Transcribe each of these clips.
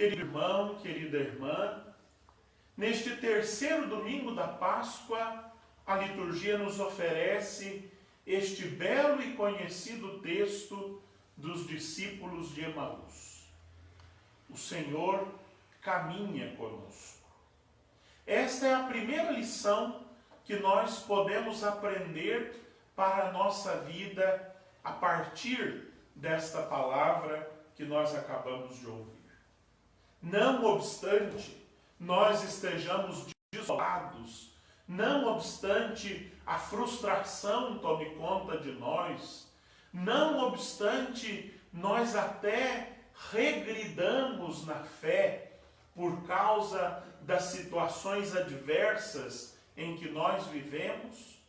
Querido irmão, querida irmã, neste terceiro domingo da Páscoa, a liturgia nos oferece este belo e conhecido texto dos discípulos de Emaús. O Senhor caminha conosco. Esta é a primeira lição que nós podemos aprender para a nossa vida a partir desta palavra que nós acabamos de ouvir. Não obstante nós estejamos desolados, não obstante a frustração tome conta de nós, não obstante nós até regridamos na fé por causa das situações adversas em que nós vivemos,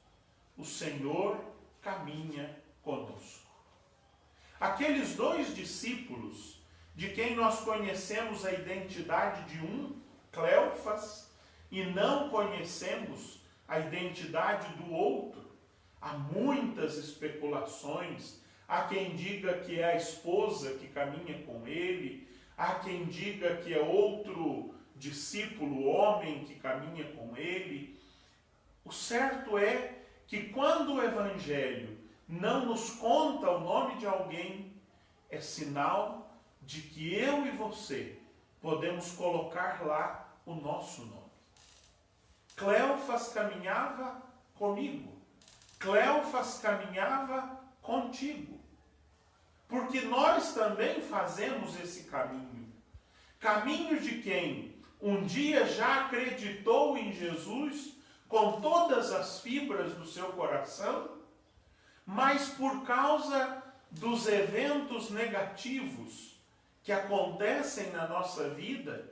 o Senhor caminha conosco. Aqueles dois discípulos, de quem nós conhecemos a identidade de um, Cleofas, e não conhecemos a identidade do outro, há muitas especulações. Há quem diga que é a esposa que caminha com ele, há quem diga que é outro discípulo, homem, que caminha com ele. O certo é que quando o Evangelho não nos conta o nome de alguém, é sinal de que eu e você podemos colocar lá o nosso nome. Cleofas caminhava comigo. Cleofas caminhava contigo. Porque nós também fazemos esse caminho. Caminho de quem um dia já acreditou em Jesus com todas as fibras do seu coração, mas por causa dos eventos negativos que acontecem na nossa vida,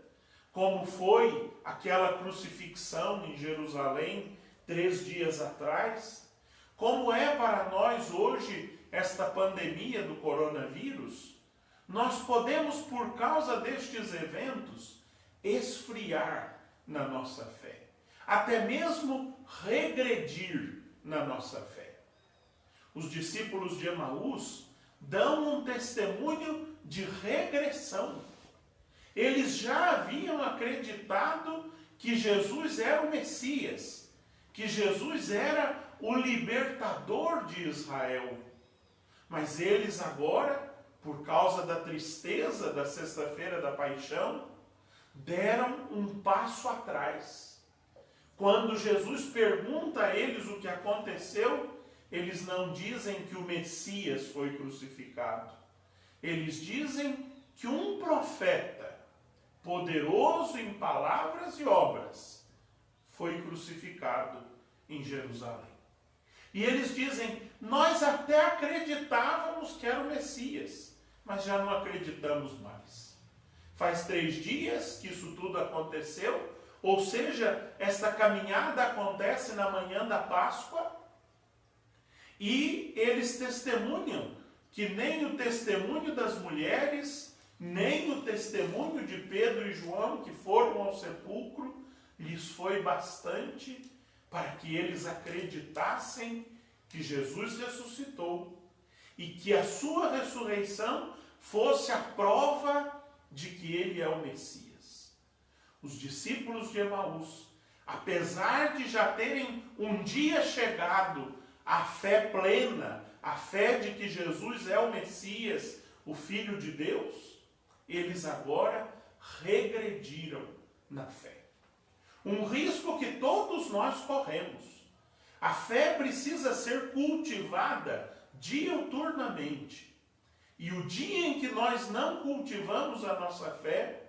como foi aquela crucifixão em Jerusalém 3 dias atrás, como é para nós hoje esta pandemia do coronavírus, nós podemos, por causa destes eventos, esfriar na nossa fé, até mesmo regredir na nossa fé. Os discípulos de Emaús dão um testemunho de regressão. Eles já haviam acreditado que Jesus era o Messias, que Jesus era o libertador de Israel. Mas eles agora, por causa da tristeza da sexta-feira da paixão, deram um passo atrás. Quando Jesus pergunta a eles o que aconteceu, eles não dizem que o Messias foi crucificado. Eles dizem que um profeta, poderoso em palavras e obras, foi crucificado em Jerusalém. E eles dizem, nós até acreditávamos que era o Messias, mas já não acreditamos mais. Faz 3 dias que isso tudo aconteceu, ou seja, esta caminhada acontece na manhã da Páscoa, e eles testemunham que nem o testemunho das mulheres, nem o testemunho de Pedro e João, que foram ao sepulcro, lhes foi bastante para que eles acreditassem que Jesus ressuscitou e que a sua ressurreição fosse a prova de que ele é o Messias. Os discípulos de Emaús, apesar de já terem um dia chegado à fé plena, a fé de que Jesus é o Messias, o Filho de Deus, eles agora regrediram na fé. Um risco que todos nós corremos. A fé precisa ser cultivada diuturnamente. E o dia em que nós não cultivamos a nossa fé,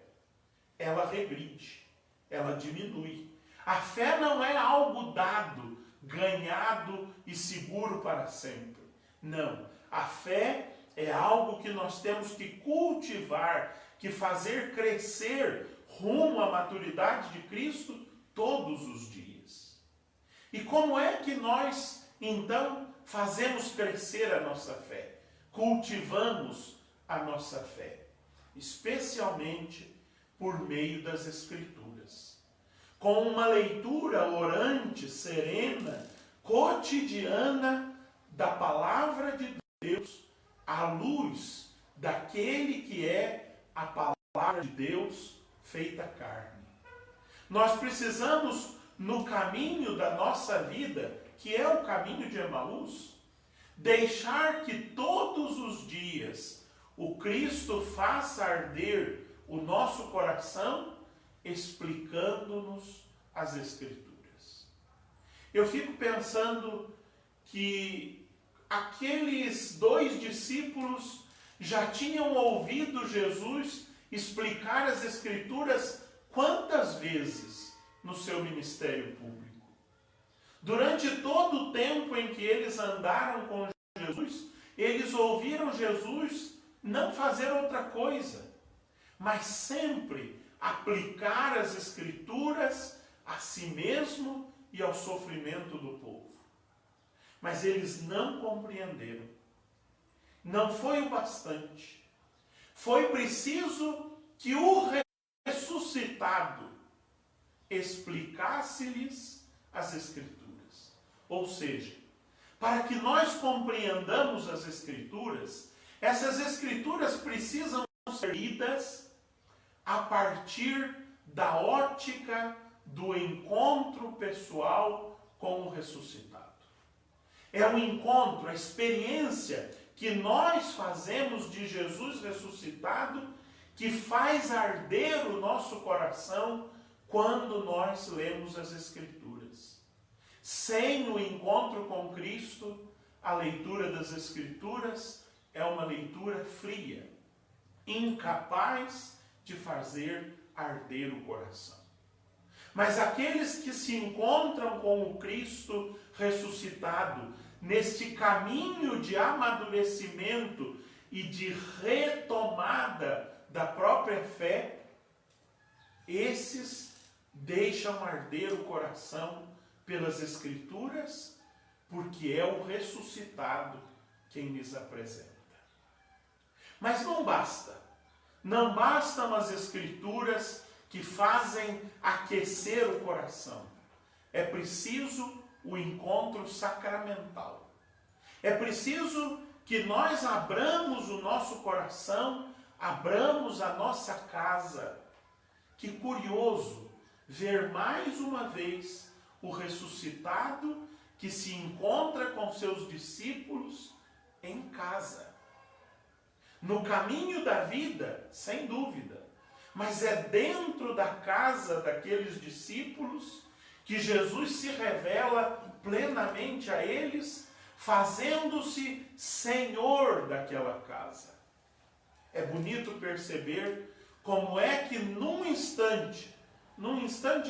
ela regride, ela diminui. A fé não é algo dado, ganhado e seguro para sempre. Não, a fé é algo que nós temos que cultivar, que fazer crescer rumo à maturidade de Cristo todos os dias. E como é que nós, então, fazemos crescer a nossa fé? Cultivamos a nossa fé, especialmente por meio das Escrituras. Com uma leitura orante, serena, cotidiana da Palavra de Deus, à luz daquele que é a Palavra palavra de Deus feita carne. Nós precisamos, no caminho da nossa vida, que é o caminho de Emaús, deixar que todos os dias o Cristo faça arder o nosso coração, explicando-nos as Escrituras. Eu fico pensando que aqueles 2 discípulos já tinham ouvido Jesus explicar as Escrituras quantas vezes no seu ministério público. Durante todo o tempo em que eles andaram com Jesus, eles ouviram Jesus não fazer outra coisa, mas sempre aplicar as Escrituras a si mesmo e ao sofrimento do povo. Mas eles não compreenderam. Não foi o bastante. Foi preciso que o ressuscitado explicasse-lhes as Escrituras. Ou seja, para que nós compreendamos as Escrituras, essas Escrituras precisam ser lidas a partir da ótica do encontro pessoal com o ressuscitado. É o encontro, a experiência que nós fazemos de Jesus ressuscitado que faz arder o nosso coração quando nós lemos as Escrituras. Sem o encontro com Cristo, a leitura das Escrituras é uma leitura fria, incapaz de fazer arder o coração. Mas aqueles que se encontram com o Cristo ressuscitado, neste caminho de amadurecimento e de retomada da própria fé, esses deixam arder o coração pelas Escrituras, porque é o ressuscitado quem lhes apresenta. Mas não basta. Não bastam as Escrituras que fazem aquecer o coração. É preciso o encontro sacramental. É preciso que nós abramos o nosso coração, abramos a nossa casa. Que curioso ver mais uma vez o ressuscitado que se encontra com seus discípulos em casa. No caminho da vida, sem dúvida, mas é dentro da casa daqueles discípulos que Jesus se revela plenamente a eles, fazendo-se Senhor daquela casa. É bonito perceber como é que num instante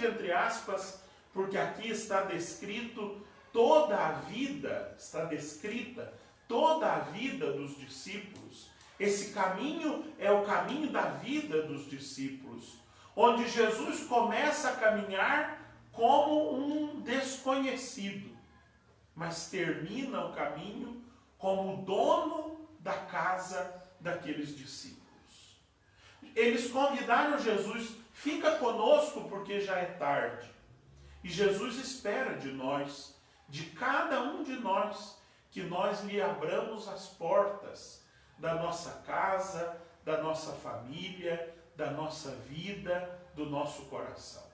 entre aspas, porque aqui está descrito toda a vida, está descrita toda a vida dos discípulos. Esse caminho é o caminho da vida dos discípulos, onde Jesus começa a caminhar como um desconhecido, mas termina o caminho como dono da casa daqueles discípulos. Eles convidaram Jesus, fica conosco porque já é tarde. E Jesus espera de nós, de cada um de nós, que nós lhe abramos as portas da nossa casa, da nossa família, da nossa vida, do nosso coração.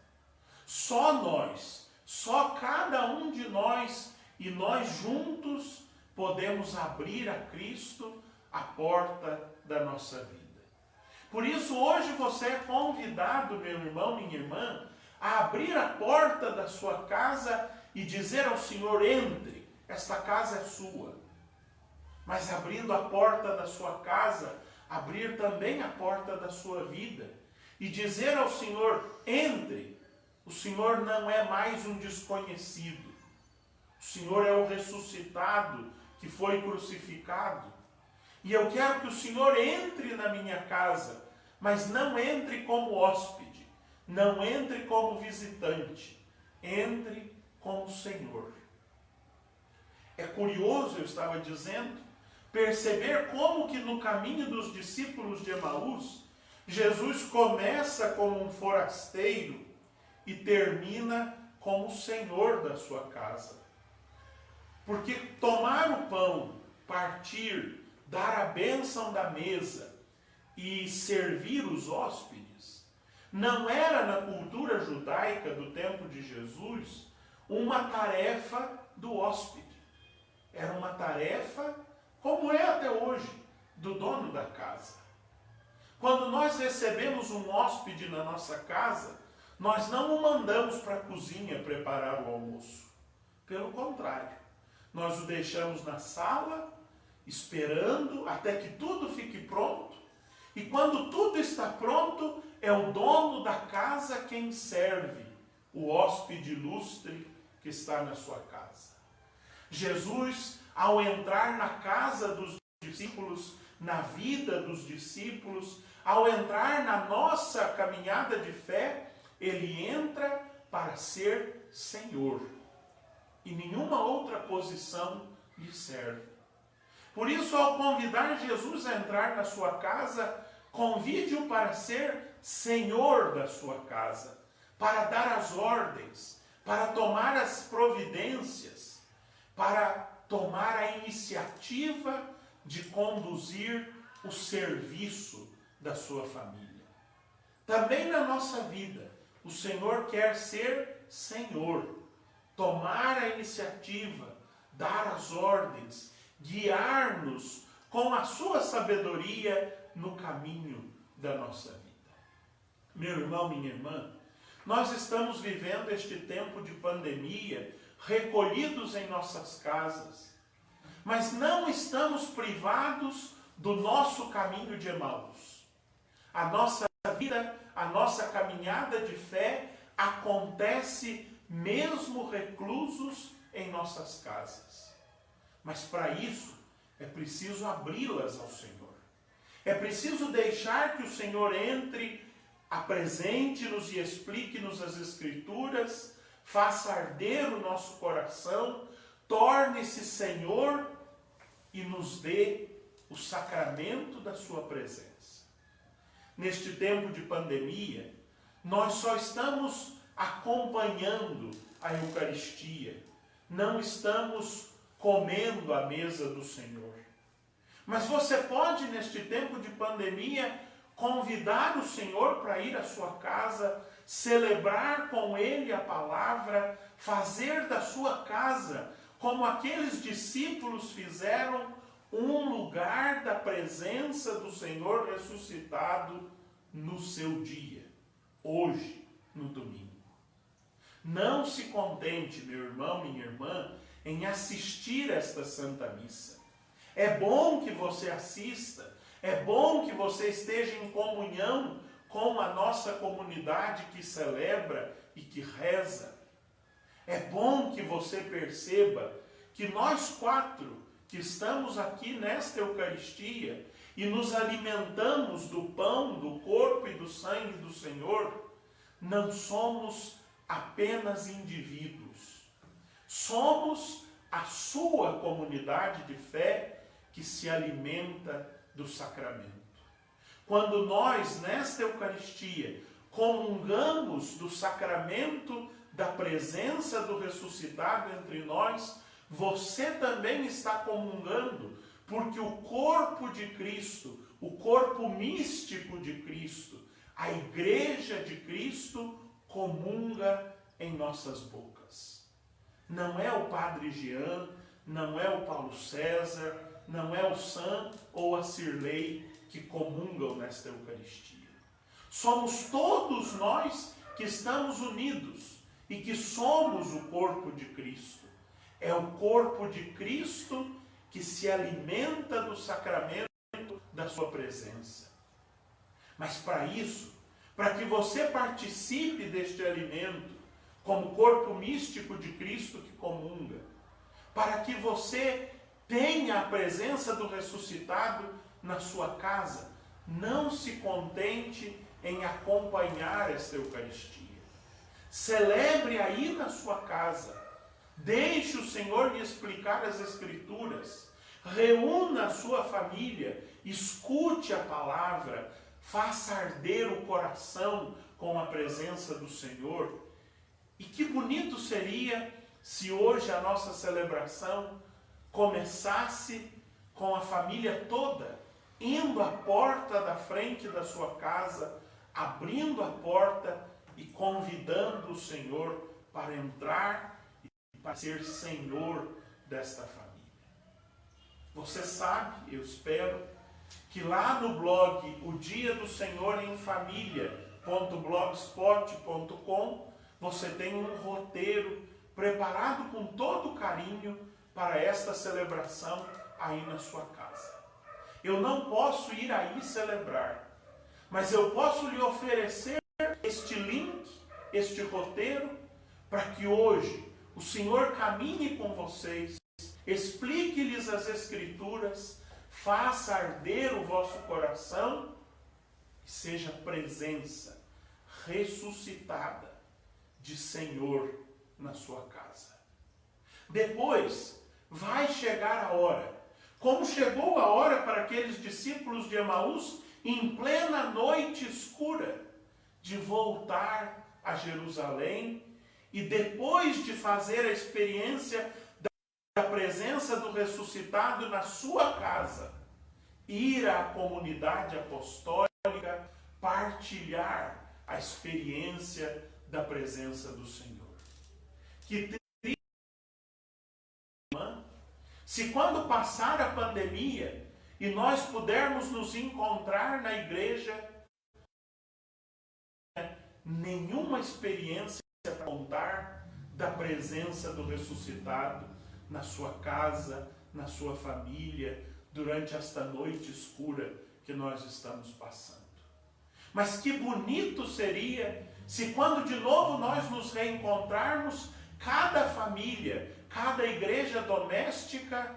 Só nós, só cada um de nós e nós juntos podemos abrir a Cristo a porta da nossa vida. Por isso hoje você é convidado, meu irmão, minha irmã, a abrir a porta da sua casa e dizer ao Senhor: entre, esta casa é sua. Mas abrindo a porta da sua casa, abrir também a porta da sua vida e dizer ao Senhor: entre. O Senhor não é mais um desconhecido. O Senhor é o ressuscitado que foi crucificado. E eu quero que o Senhor entre na minha casa, mas não entre como hóspede, não entre como visitante, entre como Senhor. É curioso, eu estava dizendo, perceber como que no caminho dos discípulos de Emaús, Jesus começa como um forasteiro e termina como o Senhor da sua casa. Porque tomar o pão, partir, dar a bênção da mesa, e servir os hóspedes não era, na cultura judaica do tempo de Jesus, uma tarefa do hóspede. Era uma tarefa, como é até hoje, do dono da casa. Quando nós recebemos um hóspede na nossa casa, nós não o mandamos para a cozinha preparar o almoço. Pelo contrário, nós o deixamos na sala, esperando até que tudo fique pronto. E quando tudo está pronto, é o dono da casa quem serve o hóspede ilustre que está na sua casa. Jesus, ao entrar na casa dos discípulos, na vida dos discípulos, ao entrar na nossa caminhada de fé, ele entra para ser Senhor. E nenhuma outra posição lhe serve. Por isso, ao convidar Jesus a entrar na sua casa, convide-o para ser Senhor da sua casa, para dar as ordens, para tomar as providências, para tomar a iniciativa de conduzir o serviço da sua família. Também na nossa vida, o Senhor quer ser Senhor, tomar a iniciativa, dar as ordens, guiar-nos com a sua sabedoria no caminho da nossa vida. Meu irmão, minha irmã, nós estamos vivendo este tempo de pandemia, recolhidos em nossas casas, mas não estamos privados do nosso caminho de Emaús. A nossa vida, a nossa caminhada de fé acontece mesmo reclusos em nossas casas. Mas para isso é preciso abri-las ao Senhor. É preciso deixar que o Senhor entre, apresente-nos e explique-nos as Escrituras, faça arder o nosso coração, torne-se Senhor e nos dê o sacramento da sua presença. Neste tempo de pandemia, nós só estamos acompanhando a Eucaristia, não estamos comendo à mesa do Senhor. Mas você pode, neste tempo de pandemia, convidar o Senhor para ir à sua casa, celebrar com Ele a palavra, fazer da sua casa, como aqueles discípulos fizeram, um lugar da presença do Senhor ressuscitado no seu dia, hoje, no domingo. Não se contente, meu irmão, minha irmã, em assistir esta Santa Missa. É bom que você assista, é bom que você esteja em comunhão com a nossa comunidade que celebra e que reza. É bom que você perceba que nós quatro que estamos aqui nesta Eucaristia e nos alimentamos do pão, do corpo e do sangue do Senhor, não somos apenas indivíduos. Somos a sua comunidade de fé que se alimenta do sacramento. Quando nós, nesta Eucaristia, comungamos do sacramento da presença do ressuscitado entre nós, você também está comungando, porque o corpo de Cristo, o corpo místico de Cristo, a Igreja de Cristo, comunga em nossas bocas. Não é o Padre Jean, não é o Paulo César, não é o Sam ou a Cirlei que comungam nesta Eucaristia. Somos todos nós que estamos unidos e que somos o corpo de Cristo. É o corpo de Cristo que se alimenta do sacramento da sua presença. Mas para isso, para que você participe deste alimento como corpo místico de Cristo que comunga, para que você tenha a presença do ressuscitado na sua casa, não se contente em acompanhar esta Eucaristia. Celebre aí na sua casa. Deixe o Senhor lhe explicar as Escrituras. Reúna a sua família. Escute a palavra. Faça arder o coração com a presença do Senhor. E que bonito seria se hoje a nossa celebração começasse com a família toda indo à porta da frente da sua casa, abrindo a porta e convidando o Senhor para entrar e para ser Senhor desta família. Você sabe, eu espero, que lá no blog O Dia do Senhor em Família.blogspot.com você tem um roteiro preparado com todo carinho para esta celebração aí na sua casa. Eu não posso ir aí celebrar, mas eu posso lhe oferecer este link, este roteiro, para que hoje o Senhor caminhe com vocês, explique-lhes as Escrituras, faça arder o vosso coração e seja presença ressuscitada de Senhor na sua casa. Depois vai chegar a hora, como chegou a hora para aqueles discípulos de Emaús, em plena noite escura, de voltar a Jerusalém e depois de fazer a experiência da presença do ressuscitado na sua casa, ir à comunidade apostólica, partilhar a experiência da presença do Senhor. Que triste, se quando passar a pandemia e nós pudermos nos encontrar na igreja, nenhuma experiência para contar da presença do ressuscitado na sua casa, na sua família, durante esta noite escura que nós estamos passando. Mas que bonito seria se quando de novo nós nos reencontrarmos, cada família, cada igreja doméstica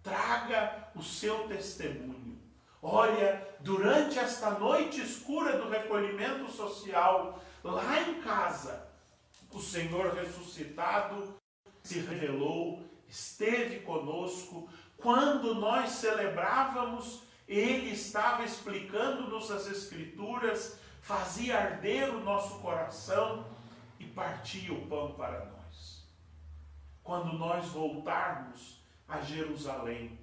traga o seu testemunho. Olha, durante esta noite escura do recolhimento social, lá em casa, o Senhor ressuscitado se revelou, esteve conosco. Quando nós celebrávamos, Ele estava explicando-nos as Escrituras, fazia arder o nosso coração e partia o pão para nós. Quando nós voltarmos a Jerusalém,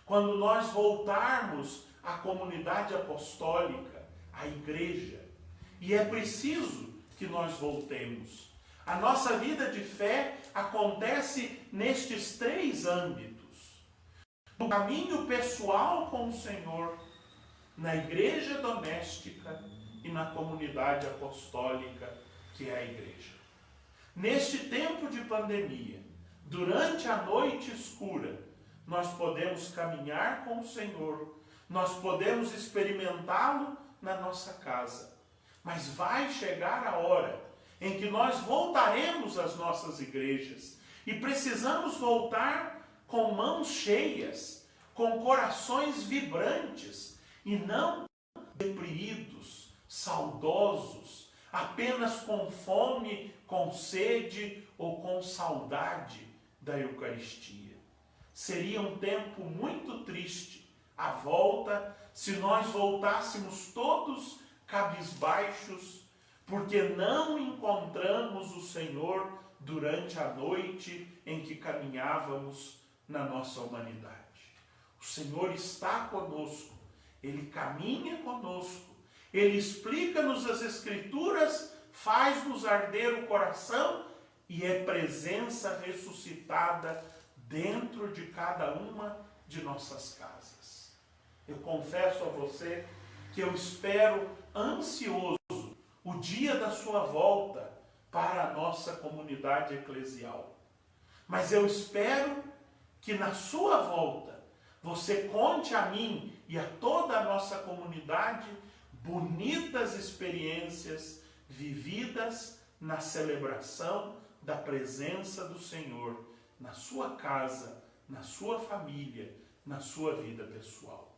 quando nós voltarmos à comunidade apostólica, à igreja, e é preciso que nós voltemos. A nossa vida de fé acontece nestes três âmbitos: no caminho pessoal com o Senhor, na igreja doméstica e na comunidade apostólica, que é a igreja. Neste tempo de pandemia, durante a noite escura, nós podemos caminhar com o Senhor, nós podemos experimentá-lo na nossa casa. Mas vai chegar a hora em que nós voltaremos às nossas igrejas e precisamos voltar com mãos cheias, com corações vibrantes e não deprimidos, saudosos, apenas com fome, com sede ou com saudade da Eucaristia. Seria um tempo muito triste a volta se nós voltássemos todos cabisbaixos, porque não encontramos o Senhor durante a noite em que caminhávamos na nossa humanidade. O Senhor está conosco, Ele caminha conosco, Ele explica-nos as Escrituras, faz-nos arder o coração e é presença ressuscitada dentro de cada uma de nossas casas. Eu confesso a você que eu espero ansioso o dia da sua volta para a nossa comunidade eclesial. Mas eu espero que na sua volta você conte a mim e a toda a nossa comunidade bonitas experiências vividas na celebração da presença do Senhor na sua casa, na sua família, na sua vida pessoal.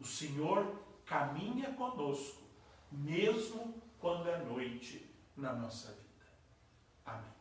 O Senhor caminha conosco, mesmo quando é noite na nossa vida. Amém.